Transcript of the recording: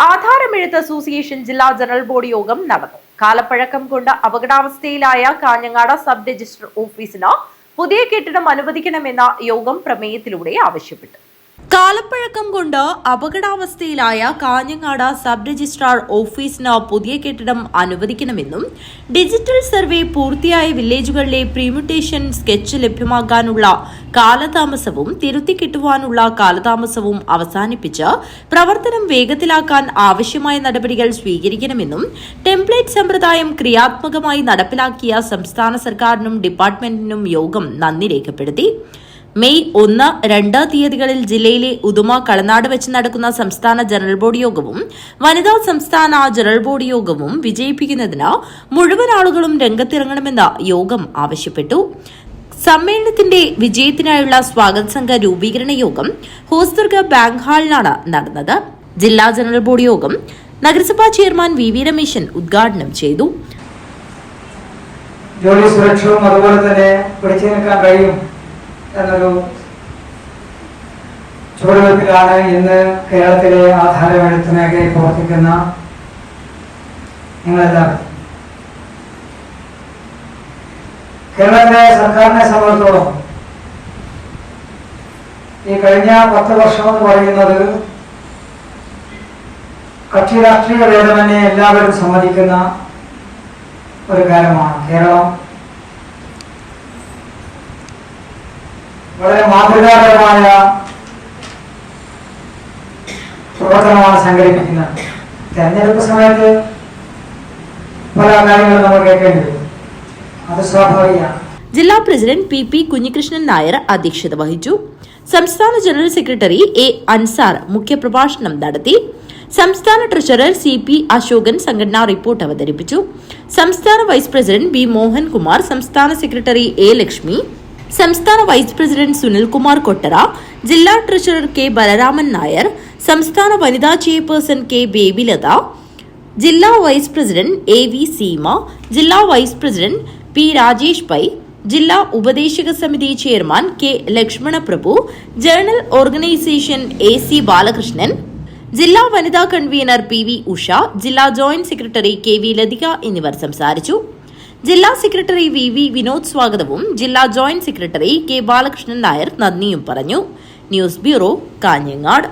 ആധാരമെഴുത്ത് association ജില്ലാ general body യോഗം നടന്നു. കാലപ്പഴക്കം കൊണ്ട് അപകടാവസ്ഥയിലായ കാഞ്ഞങ്ങാട് സബ് രജിസ്ട്രാർ ഓഫീസിന് പുതിയ കെട്ടിടം അനുവദിക്കണമെന്ന യോഗം പ്രമേയത്തിലൂടെ ആവശ്യപ്പെട്ടു. കാലപ്പഴക്കം കൊണ്ട് അപകടാവസ്ഥയിലായ കാഞ്ഞങ്ങാട് സബ് രജിസ്ട്രാർ ഓഫീസിന് പുതിയ കെട്ടിടം അനുവദിക്കണമെന്നും ഡിജിറ്റൽ സർവേ പൂർത്തിയായ വില്ലേജുകളിലെ പ്രീമ്യൂട്ടേഷൻ സ്കെച്ച് ലഭ്യമാകാനുള്ള കാലതാമസവും തിരുത്തിക്കിട്ടുവാനുള്ള കാലതാമസവും അവസാനിപ്പിച്ച് പ്രവർത്തനം വേഗത്തിലാക്കാൻ ആവശ്യമായ നടപടികൾ സ്വീകരിക്കണമെന്നും ടെംപ്ലേറ്റ് സമ്പ്രദായം ക്രിയാത്മകമായി നടപ്പിലാക്കിയ സംസ്ഥാന സർക്കാരിനും ഡിപ്പാർട്ട്മെന്റിനും യോഗം നന്ദി രേഖപ്പെടുത്തി. മെയ് 1, 2 തീയതികളിൽ ജില്ലയിലെ ഉദുമ, കളനാട് വെച്ച് നടക്കുന്ന സംസ്ഥാന ജനറൽ ബോഡി യോഗവും വനിതാ സംസ്ഥാന ജനറൽ ബോഡി യോഗവും വിജയിപ്പിക്കുന്നതിന് മുഴുവൻ ആളുകളും രംഗത്തിറങ്ങണമെന്ന് യോഗം ആവശ്യപ്പെട്ടു. സമ്മേളനത്തിന്റെ വിജയത്തിനായുള്ള സ്വാഗത സംഘ രൂപീകരണ യോഗം ഹോസ്ദുർഗ ബാങ്ക് ഹാളിലാണ് നടന്നത്. ജില്ലാ ജനറൽ ബോഡി യോഗം നഗരസഭാ ചെയർമാൻ വി രമേശൻ ഉദ്ഘാടനം ചെയ്തു. ജോലി സുരക്ഷയും അതുപോലെ തന്നെ പിടിച്ചു നിൽക്കാൻ കഴിയും എന്നൊരു ചുവടുവയ്പ്പിലാണ് ഇന്ന് കേരളത്തിലെ ആധാരമെഴുത്ത് മേഖലയിൽ പ്രവർത്തിക്കുന്ന നിങ്ങളെല്ലാവരും. കേരളത്തിലെ സർക്കാരിനെ സംബന്ധിച്ചോളം ഈ കഴിഞ്ഞ 10 വർഷം എന്ന് പറയുന്നത് കക്ഷി രാഷ്ട്രീയ ഭേദമന്യേ എല്ലാവരും സമ്മതിക്കുന്ന ഒരു കാര്യമാണ്. കേരളം വളരെ മാതൃകാപരമായ പ്രവർത്തനമാണ് സംഘടിപ്പിക്കുന്നത്. തെരഞ്ഞെടുപ്പ് സമയത്ത് പല കാര്യങ്ങളും നമ്മൾ കേൾക്കേണ്ടി വരും, അത് സ്വാഭാവികമാണ്. ജില്ലാ പ്രസിഡന്റ് പി കുഞ്ഞികൃഷ്ണൻ നായർ അധ്യക്ഷത വഹിച്ചു. സംസ്ഥാന ജനറൽ സെക്രട്ടറി എ അൻസാർ മുഖ്യപ്രഭാഷണം നടത്തി. സംസ്ഥാന ട്രഷറർ CP അശോകൻ സംഘടനാ റിപ്പോർട്ട് അവതരിപ്പിച്ചു. സംസ്ഥാന വൈസ് പ്രസിഡന്റ് ബി മോഹൻകുമാർ, സംസ്ഥാന സെക്രട്ടറി എ ലക്ഷ്മി, സംസ്ഥാന വൈസ് പ്രസിഡന്റ് സുനിൽകുമാർ കൊട്ടറ, ജില്ലാ ട്രഷറർ കെ ബലരാമൻ നായർ, സംസ്ഥാന വനിതാ ചെയർപേഴ്സൺ കെ ബേബിലത, ജില്ലാ വൈസ് പ്രസിഡന്റ് AV സീമ, ജില്ലാ vice president P Rajesh Pai, ജില്ലാ ഉപദേശക സമിതി chairman K Lakshmanaprabhu, general organisation AC Balakrishnan, ജില്ലാ വനിതാ കൺവീനർ PV ഉഷ, ജില്ലാ ജോയിന്റ് സെക്രട്ടറി KV ലതിക എന്നിവർ സംസാരിച്ചു. ജില്ലാ സെക്രട്ടറി VV വിനോദ് സ്വാഗതവും ജില്ലാ joint secretary K Balakrishnan Nair നന്ദിയും പറഞ്ഞു. News bureau, Kanhangad.